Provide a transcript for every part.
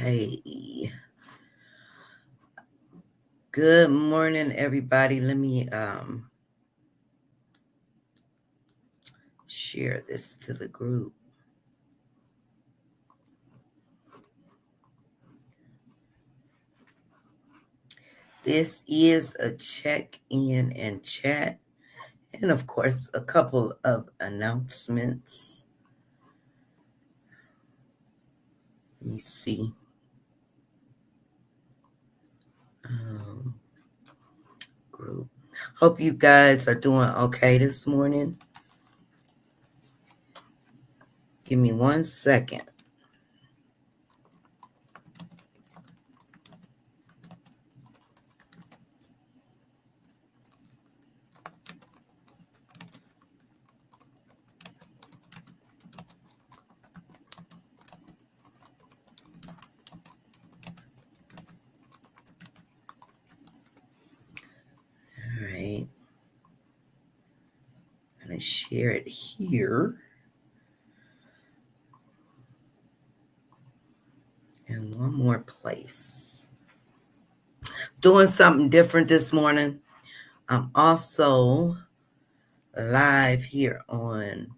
Okay. Good morning, everybody. Let me share this to the group. This is a check-in and chat, and of course, a couple of announcements. Let me see. Group. Hope you guys are doing okay this morning. Give me 1 second. All right. I'm going to share it here. And one more place. Doing something different this morning. I'm also live here on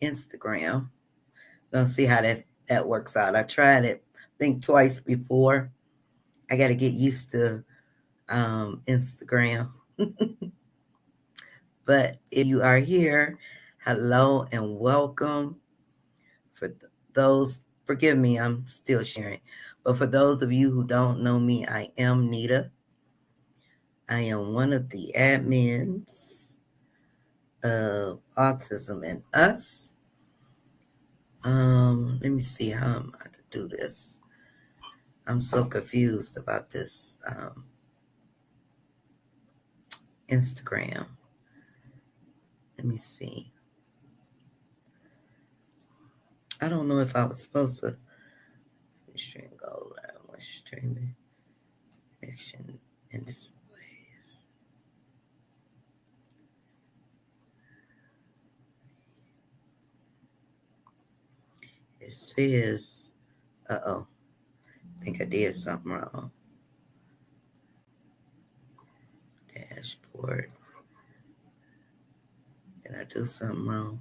Instagram. Gonna see how that works out. I tried it, I think twice before. I got to get used to Instagram. But if you are here, hello and welcome. For those, forgive me, I'm still sharing. But for those of you who don't know me, I am Nita. I am one of the admins of Autism and Us. Let me see how I'm going to do this. I'm so confused about this Instagram. Let me see. I don't know if I was supposed to stream go live. What's streaming connection and displays? It says, I think I did something wrong. Dashboard. Did I do something wrong?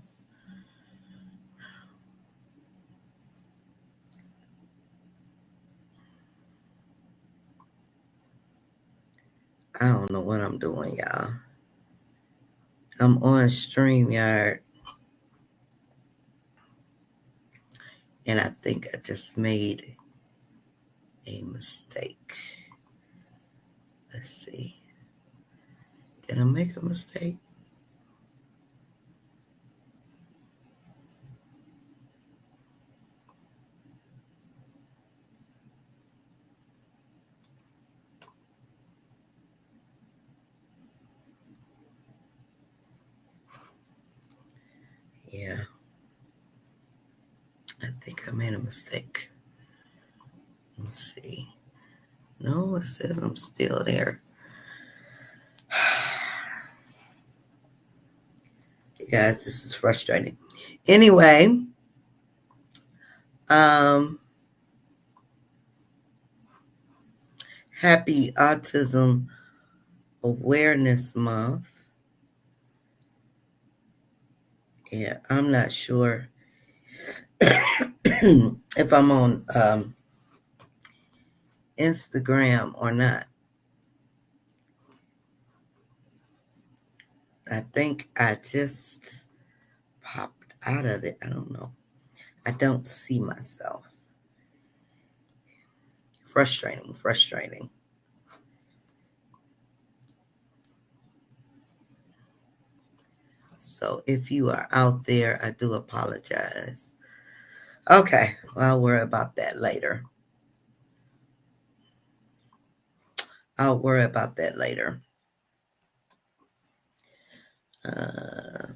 I don't know what I'm doing, y'all. I'm on StreamYard. And I think I just made a mistake. Let's see. Did I make a mistake? Yeah. I think I made a mistake. Let's see. No, it says I'm still there. You guys, this is frustrating. Anyway, happy Autism Awareness Month. Yeah, I'm not sure if I'm on Instagram or not. I think I just popped out of it. I don't know. I don't see myself. Frustrating. So if you are out there, I do apologize. Okay, well, I'll worry about that later.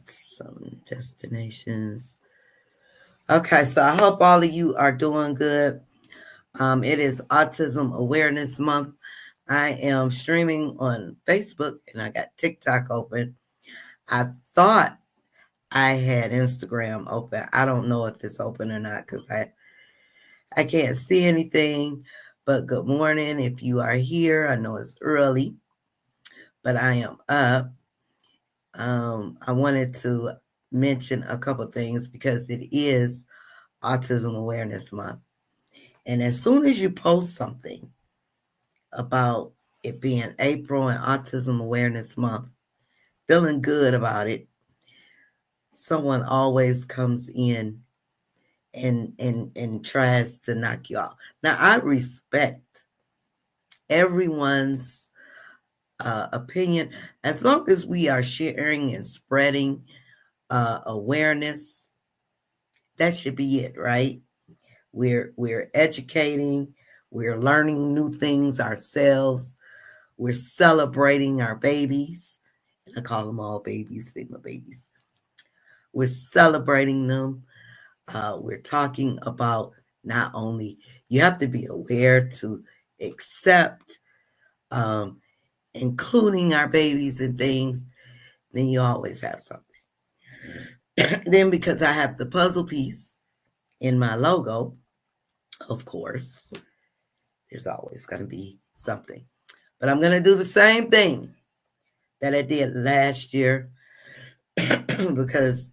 Some destinations. Okay, so I hope all of you are doing good. It is Autism Awareness Month. I am streaming on Facebook and I got TikTok open. I thought I had Instagram open. I don't know if it's open or not because I I can't see anything, but good morning if you are here. I know it's early, but I am up. I wanted to mention a couple things because it is Autism Awareness Month. And as soon as you post something about it being April and Autism Awareness Month, feeling good about it, someone always comes in and tries to knock you off. Now, I respect everyone's opinion as long as we are sharing and spreading awareness. That should be it, right? We're educating, we're learning new things ourselves, we're celebrating our babies. I call them all babies, Sigma babies. We're celebrating them. We're talking about not only you have to be aware to accept, including our babies and things, then you always have something. Then because I have the puzzle piece in my logo, of course, there's always going to be something. But I'm going to do the same thing that I did last year because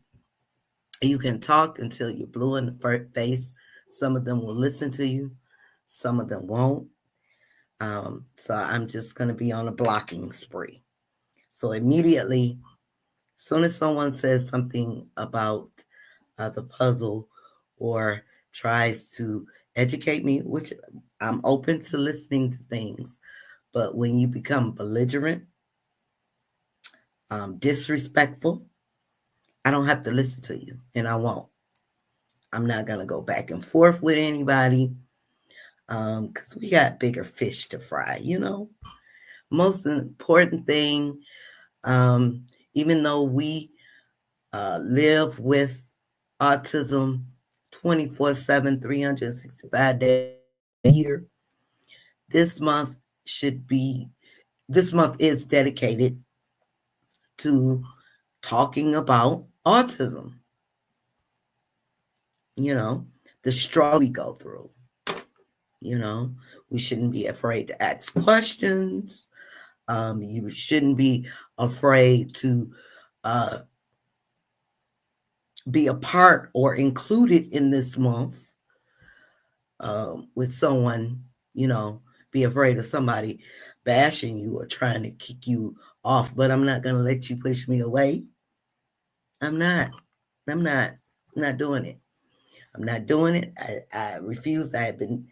you can talk until you're blue in the face. Some of them will listen to you, some of them won't. So I'm just going to be on a blocking spree. So immediately, as soon as someone says something about the puzzle or tries to educate me, which I'm open to listening to things, but when you become belligerent, disrespectful, I don't have to listen to you, and I won't. I'm not going to go back and forth with anybody because we got bigger fish to fry, Most important thing, even though we live with autism 24/7, 365 days a year, this month this month is dedicated to talking about autism, the struggle we go through. We shouldn't be afraid to ask questions. You shouldn't be afraid to be a part or included in this month with someone, be afraid of somebody bashing you or trying to kick you off. But I'm not going to let you push me away. I'm not doing it. I'm not doing it. I refuse. I have been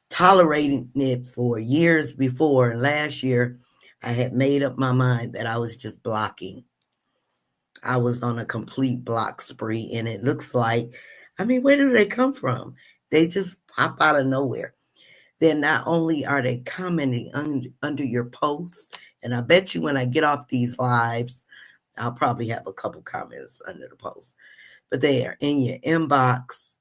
tolerating it for years before. Last year, I had made up my mind that I was just blocking. I was on a complete block spree, and it looks like, where do they come from? They just pop out of nowhere. Then not only are they commenting under your posts, and I bet you when I get off these lives, I'll probably have a couple comments under the post, but they are in your inbox,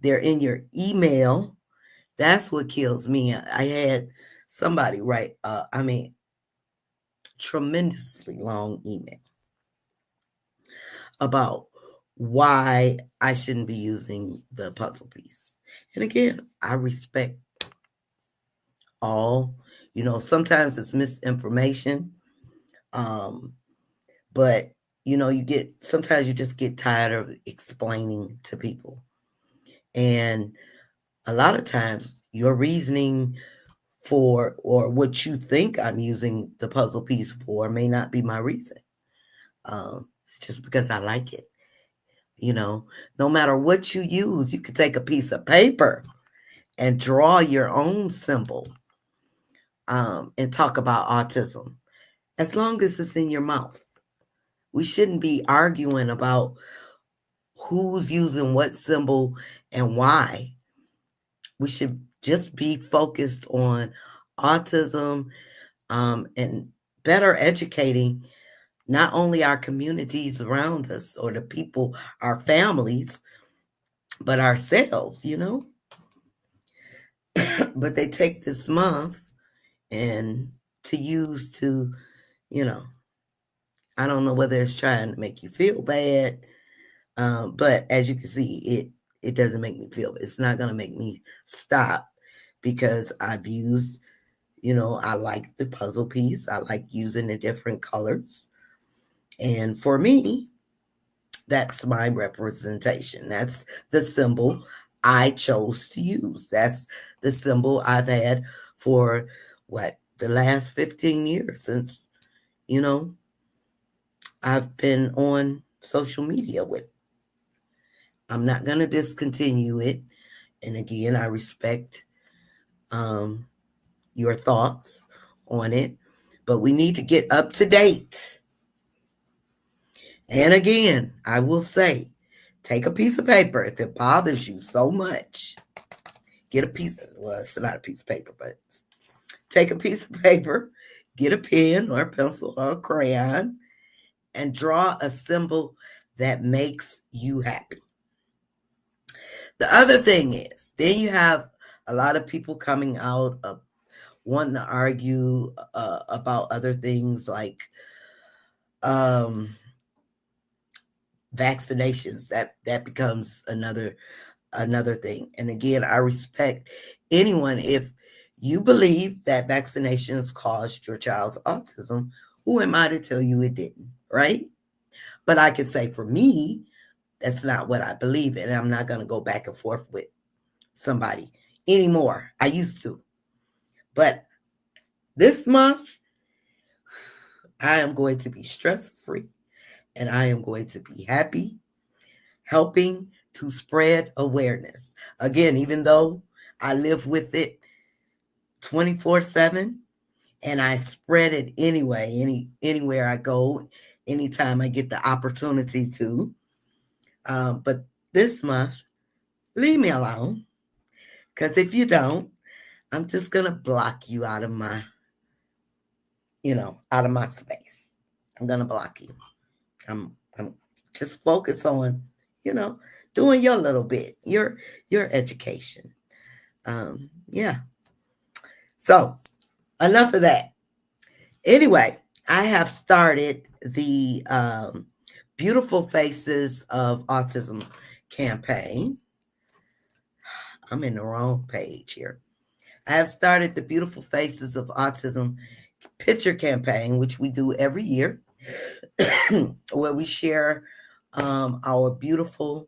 they're in your email. That's what kills me. I had somebody write, tremendously long email about why I shouldn't be using the puzzle piece. And again, I respect all, sometimes it's misinformation. But sometimes you just get tired of explaining to people. And a lot of times your reasoning for or what you think I'm using the puzzle piece for may not be my reason. It's just because I like it. No matter what you use, you could take a piece of paper and draw your own symbol and talk about autism, as long as it's in your mouth. We shouldn't be arguing about who's using what symbol and why. We should just be focused on autism and better educating not only our communities around us or the people, our families, but ourselves, But they take this month and to use to, I don't know whether it's trying to make you feel bad, but as you can see, it doesn't make me feel. It's not going to make me stop because I've used, I like the puzzle piece. I like using the different colors. And for me, that's my representation. That's the symbol I chose to use. That's the symbol I've had for the last 15 years since, I've been on social media with. I'm not going to discontinue it. And again, I respect your thoughts on it, but we need to get up to date. And again, I will say, take a piece of paper. If it bothers you so much, get a piece of, well, it's not a piece of paper, but take a piece of paper, get a pen or a pencil or a crayon, and draw a symbol that makes you happy. The other thing is, then you have a lot of people coming out of wanting to argue about other things like vaccinations. That becomes another thing. And again, I respect anyone. If you believe that vaccinations caused your child's autism, who am I to tell you it didn't, right? But I can say for me, that's not what I believe in. I'm not going to go back and forth with somebody anymore. I used to. But this month, I am going to be stress-free and I am going to be happy, helping to spread awareness. Again, even though I live with it 24/7 and I spread it anyway, anywhere I go, anytime I get the opportunity to. But this month, leave me alone. Because if you don't, I'm just going to block you out of my, out of my space. I'm going to block you. I'm just focus on, doing your little bit, your education. Yeah. So enough of that. Anyway, I have started the Beautiful Faces of Autism campaign. I'm in the wrong page here. I have started the Beautiful Faces of Autism picture campaign, which we do every year, where we share our beautiful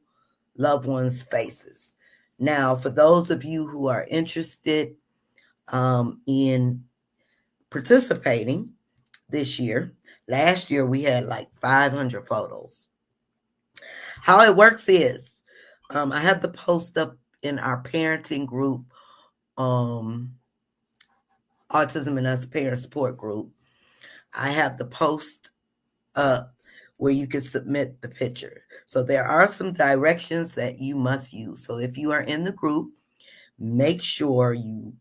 loved ones' faces. Now, for those of you who are interested in participating this year, last year we had like 500 photos. How it works is I have the post up in our parenting group, Autism and Us Parent Support Group. I have the post up where you can submit the picture. So there are some directions that you must use. So if you are in the group, make sure you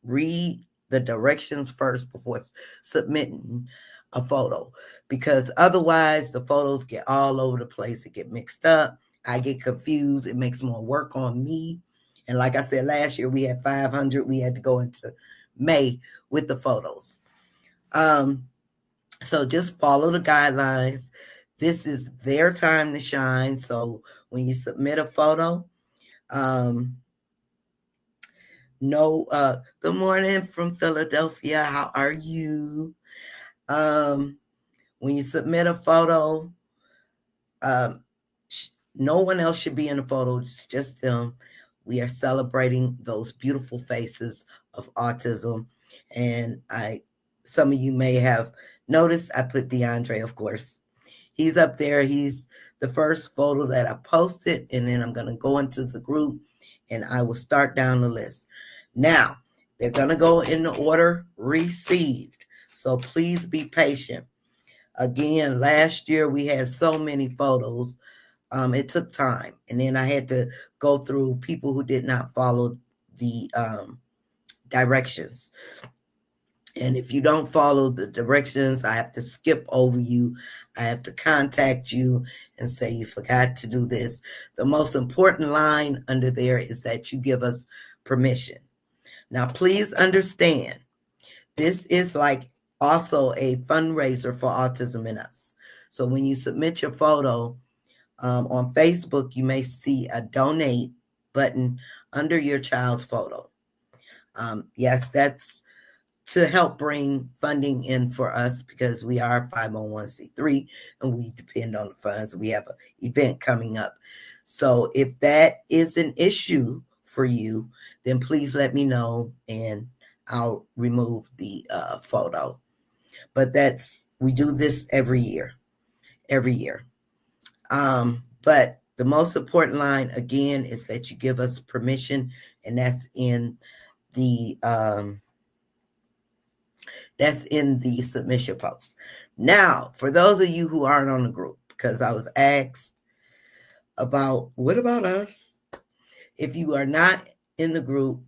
read the directions first before submitting a photo, because otherwise the photos get all over the place. It get mixed up. I get confused. It makes more work on me. And like I said, last year we had 500. We had to go into May with the photos. So just follow the guidelines. This is their time to shine. So when you submit a photo, good morning from Philadelphia. How are you? When you submit a photo, no one else should be in the photo. It's just them. We are celebrating those beautiful faces of autism. And some of you may have noticed, I put DeAndre, of course. He's up there. He's the first photo that I posted. And then I'm going to go into the group and I will start down the list. Now, they're going to go in the order received. So please be patient. Again, last year we had so many photos. It took time. And then I had to go through people who did not follow the directions. And if you don't follow the directions, I have to skip over you. I have to contact you and say you forgot to do this. The most important line under there is that you give us permission. Now, please understand, this is like also a fundraiser for Autism and Us. So when you submit your photo, On Facebook, you may see a donate button under your child's photo. Yes, that's to help bring funding in for us because we are 501c3 and we depend on the funds. We have an event coming up. So if that is an issue for you, then please let me know and I'll remove the photo. But we do this every year, every year. But the most important line again is that you give us permission, and that's in the submission post. Now, for those of you who aren't on the group, because I was asked about what about us? If you are not in the group,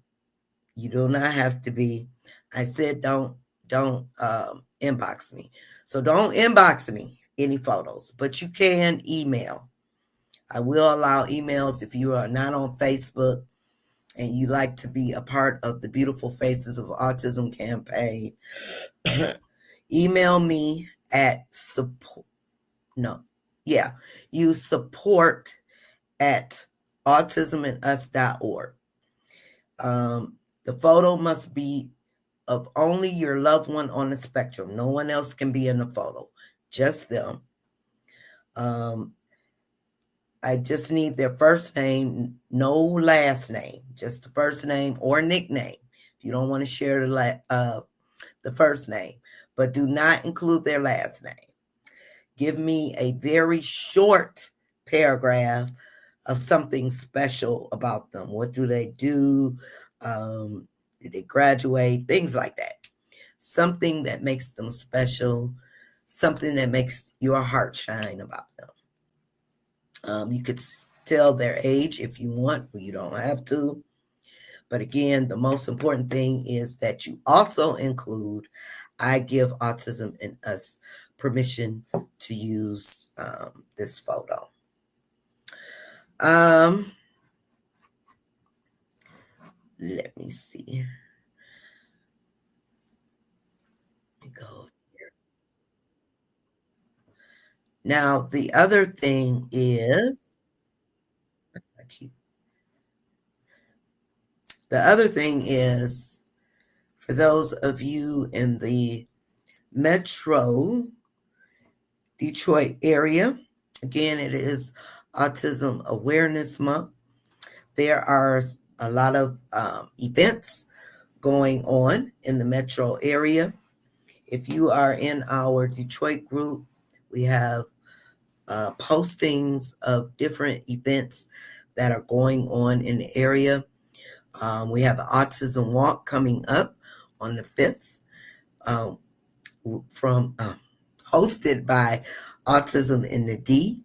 you do not have to be. I said don't inbox me. So don't inbox me any photos, but you can email. I will allow emails if you are not on Facebook and you like to be a part of the Beautiful Faces of Autism campaign. Email me at support at autismandus.org. The photo must be of only your loved one on the spectrum. No one else can be in the photo, just them. I just need their first name, no last name, just the first name or nickname. If you don't want to share the first name, but do not include their last name. Give me a very short paragraph of something special about them. What do they do? Did they graduate? Things like that. Something that makes them special, something that makes your heart shine about them. You could tell their age if you want, but you don't have to. But again, the most important thing is that you also include, I give Autism and Us permission to use this photo. Let me see. Let me go here. Now, the other thing is, for those of you in the Metro Detroit area, again, it is Autism Awareness Month. There are a lot of events going on in the metro area. If you are in our Detroit group, we have postings of different events that are going on in the area. We have an autism walk coming up on the 5th hosted by Autism in the D.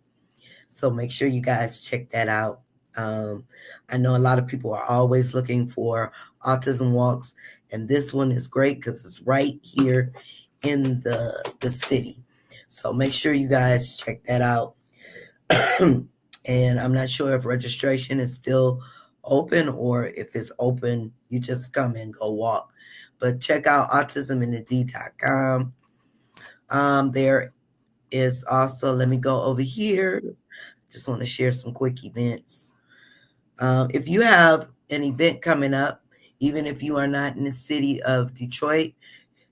So make sure you guys check that out. I know a lot of people are always looking for autism walks, and this one is great because it's right here in the city. So make sure you guys check that out. And I'm not sure if registration is still open or if it's open, you just come and go walk. But check out autisminthed.com. There is also, let me go over here. Just want to share some quick events. If you have an event coming up, even if you are not in the city of Detroit,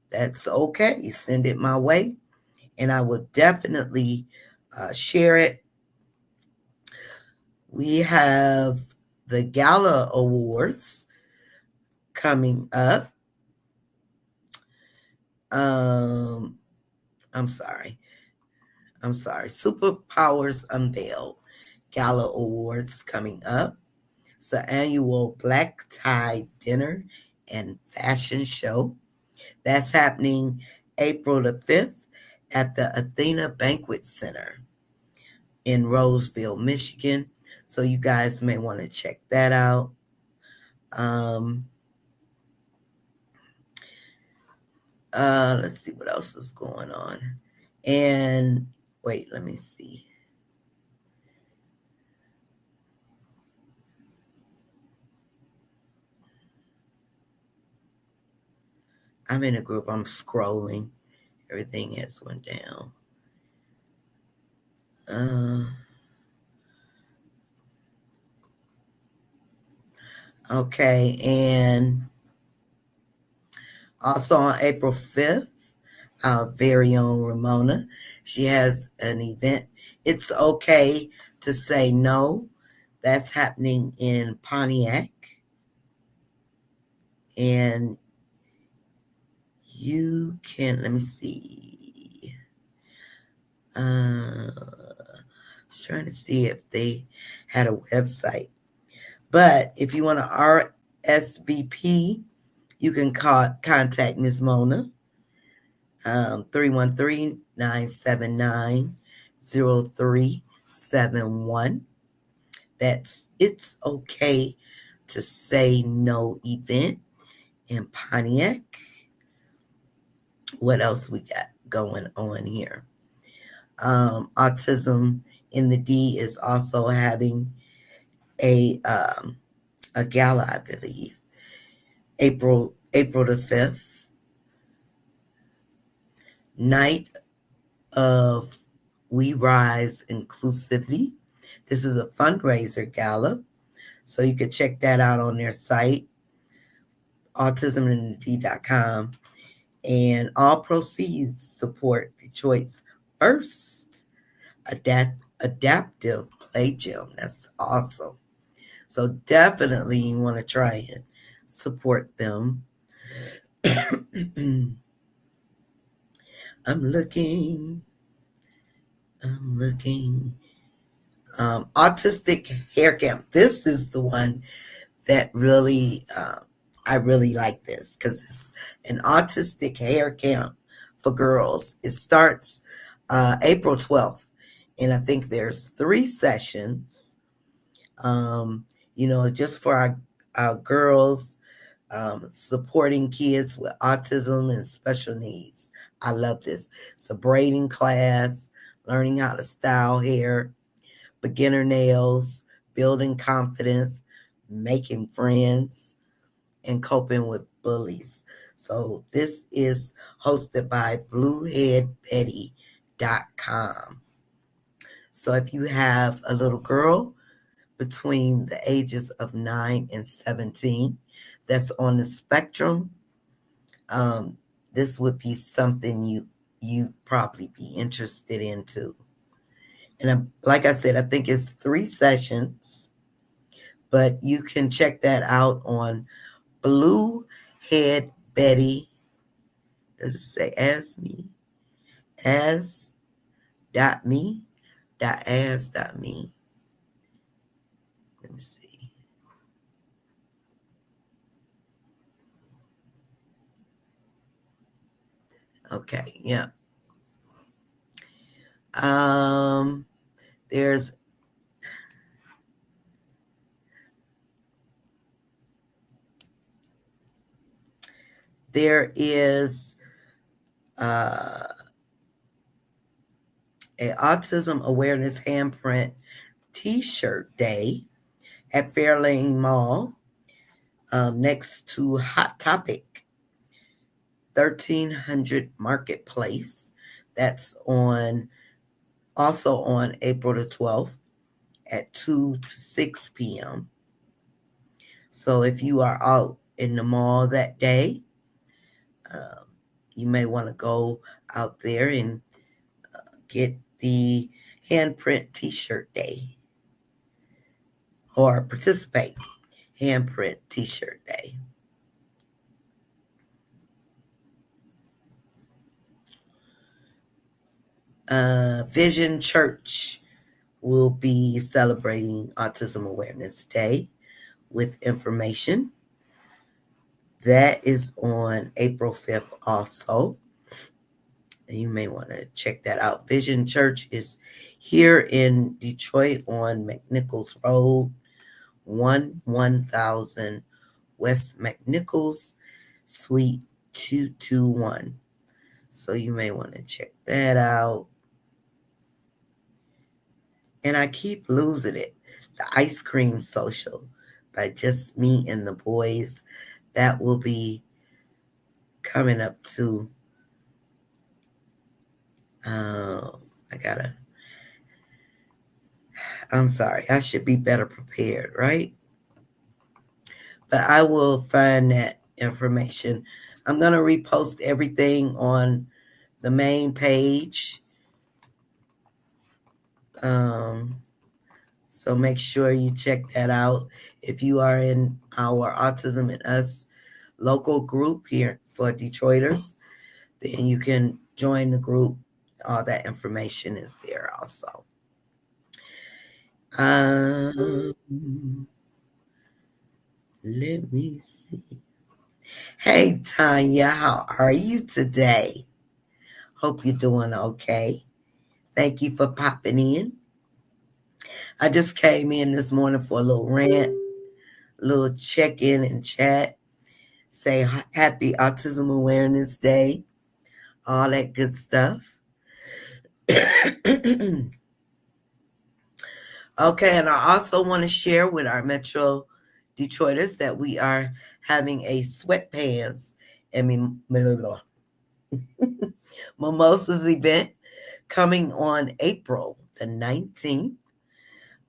that's okay. Send it my way, and I will definitely share it. We have the Gala Awards coming up. I'm sorry. Superpowers Unveiled Gala Awards coming up. It's the annual black tie dinner and fashion show. That's happening April the 5th at the Athena Banquet Center in Roseville, Michigan. So you guys may want to check that out. Let's see what else is going on. And wait, let me see. I'm in a group. I'm scrolling. Everything has went down. Okay, and also on April 5th, our very own Ramona, she has an event. It's okay to say no. That's happening in Pontiac. And you can, let me see. I was trying to see if they had a website. But if you want to RSVP, you can contact Ms. Mona, 313-979-0371. That's It's Okay to Say No event in Pontiac. What else we got going on here? Autism in the D is also having a gala, I believe, April the 5th, night of We Rise Inclusively. This is a fundraiser gala, so you can check that out on their site, autismindthed.com. And all proceeds support Detroit's first adaptive play gym. That's awesome. So definitely you want to try and support them. I'm looking. Autistic hair camp. This is the one that really, I really like this because it's an autistic hair camp for girls. It starts April 12th, and I think there's 3 sessions. Just for our girls, supporting kids with autism and special needs. I love this. It's a braiding class, learning how to style hair, beginner nails, building confidence, making friends, and coping with bullies. So this is hosted by blueheadbetty.com. So if you have a little girl between the ages of 9 and 17 that's on the spectrum, this would be something you probably be interested in too. And like I said, I think it's 3 sessions, but you can check that out on Bluehead Betty. Does it say as dot me dot as dot me? Let me see. Okay, yeah. There's there is a autism awareness handprint T-shirt day at Fairlane Mall, next to Hot Topic, 1300 Marketplace. That's also on April the 12th at 2 to 6 p.m. So if you are out in the mall that day, um, you may want to go out there and get the handprint T-shirt day or participate handprint T-shirt day. Vision Church will be celebrating Autism Awareness Day with information. That is on April 5th also. You may want to check that out. Vision Church is here in Detroit on McNichols Road, 1000 West McNichols, Suite 221. So you may want to check that out. And I keep losing it. The Ice Cream Social by Just Me and the Boys. That will be coming up too. I'm sorry. I should be better prepared, right? but I will find that information. I'm going to repost everything on the main page. So make sure you check that out. If you are in our Autism and Us local group here for Detroiters, then you can join the group. All that information is there also. Let me see. Hey, Tanya, how are you today? Hope you're doing okay. Thank you for popping in. I just came in this morning for a little rant, a little check-in and chat. Say happy Autism Awareness Day, all that good stuff. Okay, and I also want to share with our Metro Detroiters that we are having a sweatpants and mimosas event coming on April the 19th.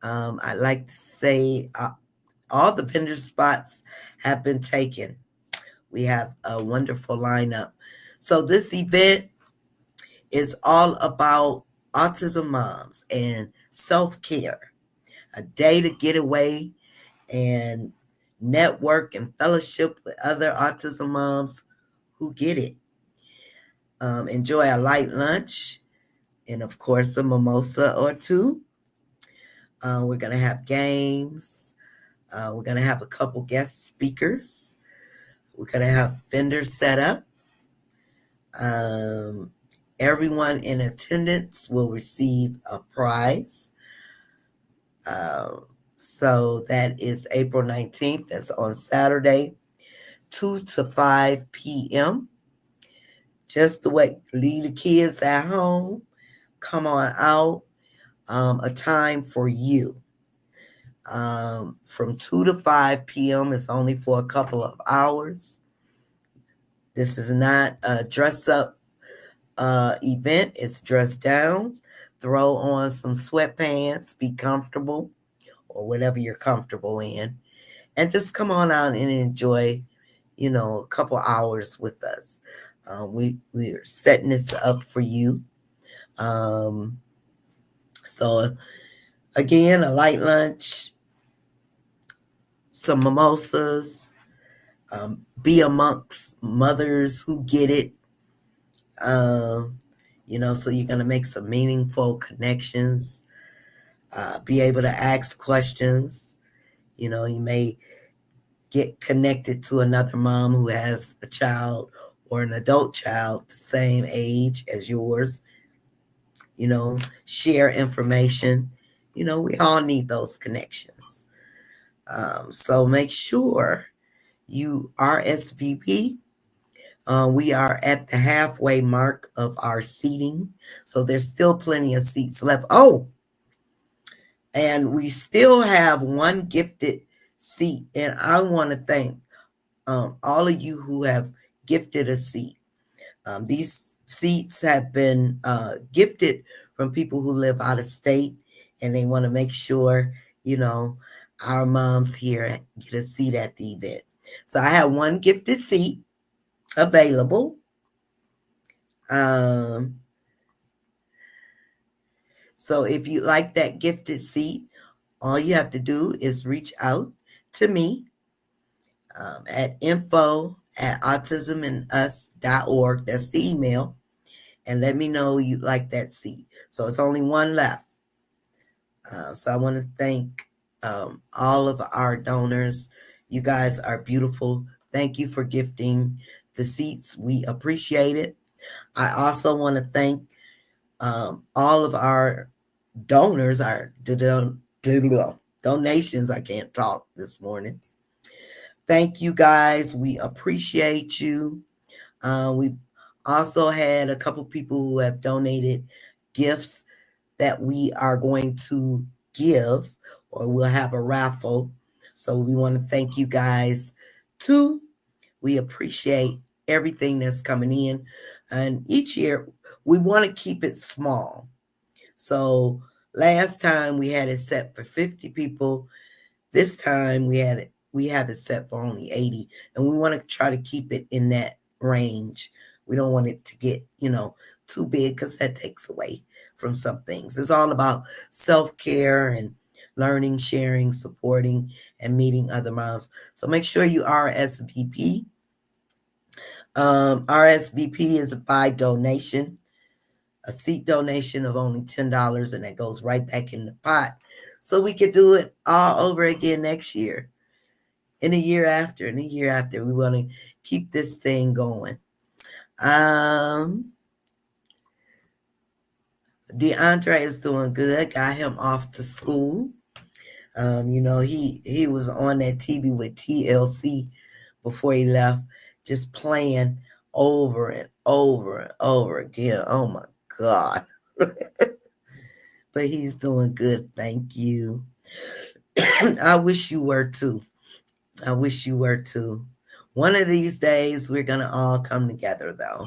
I'd like to say all the vendor spots have been taken. We have a wonderful lineup. So this event is all about autism moms and self-care. A day to get away and network and fellowship with other autism moms who get it. Enjoy a light lunch and, of course, a mimosa or two. We're going to have games. We're going to have a couple guest speakers. We're going to have vendors set up. Everyone in attendance will receive a prize. So that is April 19th. That's on Saturday, 2 to 5 p.m. Just the way, leave the kids at home. Come on out. A time for you. From 2 to 5 p.m. It's only for a couple of hours. This is not a dress-up event. It's dress down. Throw on some sweatpants. Be comfortable, or whatever you're comfortable in, and just come on out and enjoy, a couple hours with us. We're setting this up for you. So again, a light lunch, some mimosas, be amongst mothers who get it. So you're going to make some meaningful connections, be able to ask questions. You may get connected to another mom who has a child or an adult child the same age as yours. Share information. We all need those connections. So make sure you RSVP. We are at the halfway mark of our seating, so there's still plenty of seats left. Oh, and we still have one gifted seat, and I want to thank all of you who have gifted a seat. These seats have been gifted from people who live out of state, and they want to make sure, our moms here get a seat at the event. So I have one gifted seat available. So if you like that gifted seat, all you have to do is reach out to me at info@autismandus.org. That's the email. And let me know you like that seat. So it's only one left. So I want to thank all of our donors. You guys are beautiful. Thank you for gifting the seats. We appreciate it. I also want to thank all of our donors, our donations. I can't talk this morning. Thank you guys. We appreciate you. We've also had a couple people who have donated gifts that we are going to give, or we'll have a raffle. So we want to thank you guys too. We appreciate everything that's coming in. And each year we want to keep it small. So last time we had it set for 50 people. This time we had it we have it set for only 80, and we want to try to keep it in that range. We don't want it to get, too big, because that takes away from some things. It's all about self-care and learning, sharing, supporting, and meeting other moms. So make sure you RSVP. RSVP is by donation, a seat donation of only $10, and that goes right back in the pot. So we could do it all over again next year, in a year after, and a year after. We want to keep this thing going. DeAndre is doing good. Got him off to school. He was on that TV with TLC before he left, just playing over and over and over again. Oh my God. But he's doing good. Thank you. I wish you were too. I wish you were too. One of these days, we're going to all come together, though.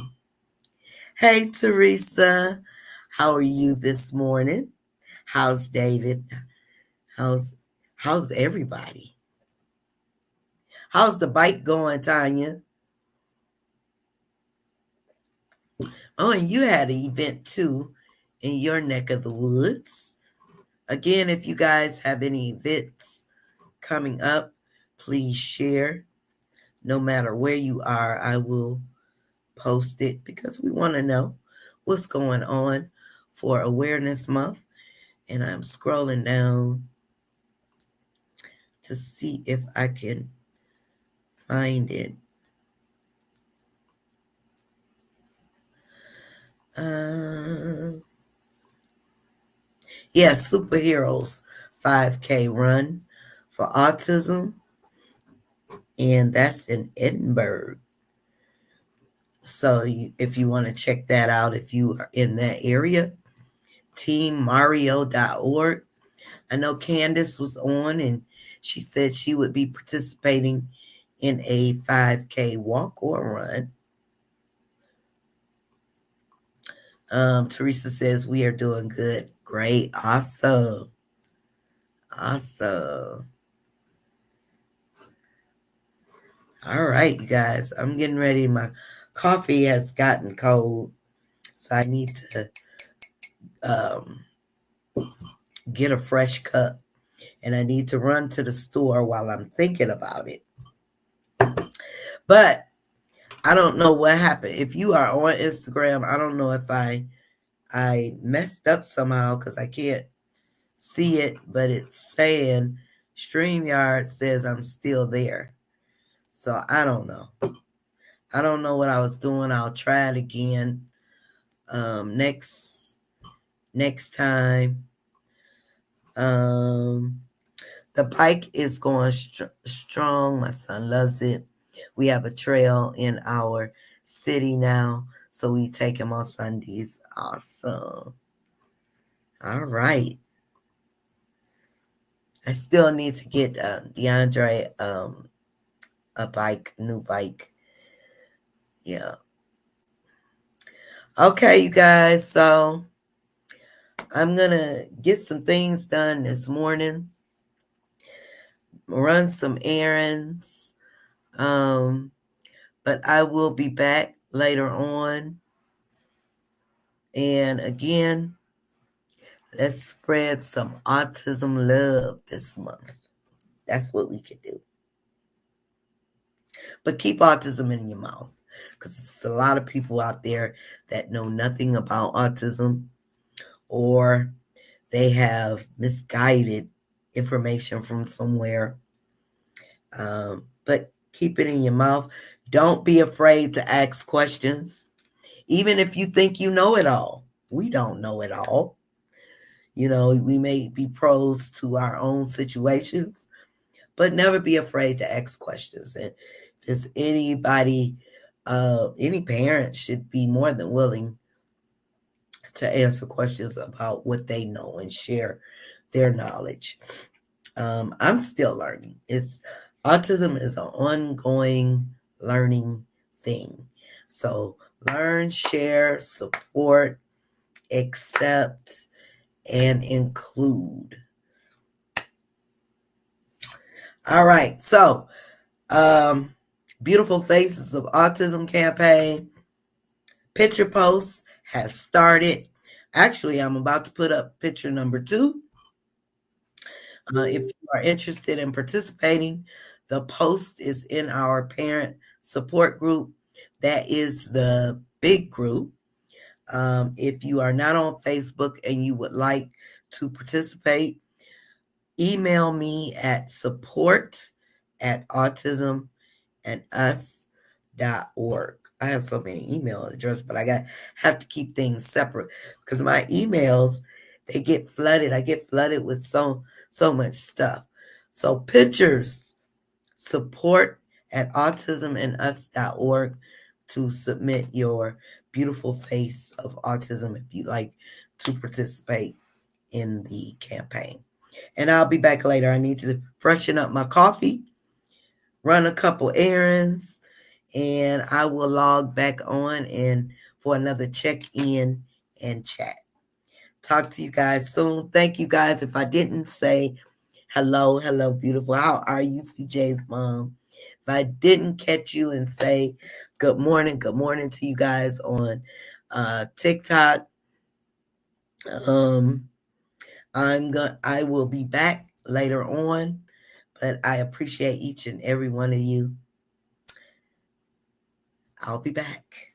Hey, Teresa. How are you this morning? How's David? How's everybody? How's the bike going, Tanya? Oh, and you had an event, too, in your neck of the woods. Again, if you guys have any events coming up, please share. No matter where you are, I will post it, because we want to know what's going on for Awareness Month. And I'm scrolling down to see if I can find it. Superheroes 5K run for autism, and that's in Edinburgh. So if you want to check that out, if you are in that area, teammario.org. I know Candace was on, and she said she would be participating in a 5K walk or run. Teresa says we are doing good. Great. Awesome. All right, you guys. I'm getting ready. My coffee has gotten cold, so I need to get a fresh cup, and I need to run to the store while I'm thinking about it. But I don't know what happened. If you are on Instagram, I don't know if I messed up somehow, because I can't see it, but it's saying StreamYard says I'm still there. So I don't know. I don't know what I was doing. I'll try it again next time. The bike is going strong. My son loves it. We have a trail in our city now, so we take him on Sundays. Awesome. All right. I still need to get DeAndre a new bike. Yeah. Okay, you guys. So I'm going to get some things done this morning. Run some errands. But I will be back later on. And again, let's spread some autism love this month. That's what we could do. But keep autism in your mouth, because there's a lot of people out there that know nothing about autism, or they have misguided information from somewhere. But keep it in your mouth. Don't be afraid to ask questions. Even if you think you know it all, we don't know it all. We may be pros to our own situations, but never be afraid to ask questions. And if there's anybody, any parent should be more than willing to answer questions about what they know and share their knowledge. I'm still learning. Autism is an ongoing learning thing. So learn, share, support, accept, and include. All right. So, um, Beautiful Faces of Autism campaign picture post has started. Actually, I'm about to put up picture number 2. If you are interested in participating, the post is in our parent support group. That is the big group. If you are not on Facebook and you would like to participate, email me at support@autismandus.org. I have so many email addresses, but I have to keep things separate because my emails, they get flooded. I get flooded with so much stuff. So pictures, support@autismandus.org to submit your beautiful face of autism if you'd like to participate in the campaign. And I'll be back later. I need to freshen up my coffee, run a couple errands, and I will log back on and for another check-in and chat. Talk to you guys soon. Thank you guys. If I didn't say hello, beautiful. How are you, CJ's mom? If I didn't catch you and say good morning to you guys on TikTok. I will be back later on, but I appreciate each and every one of you. I'll be back.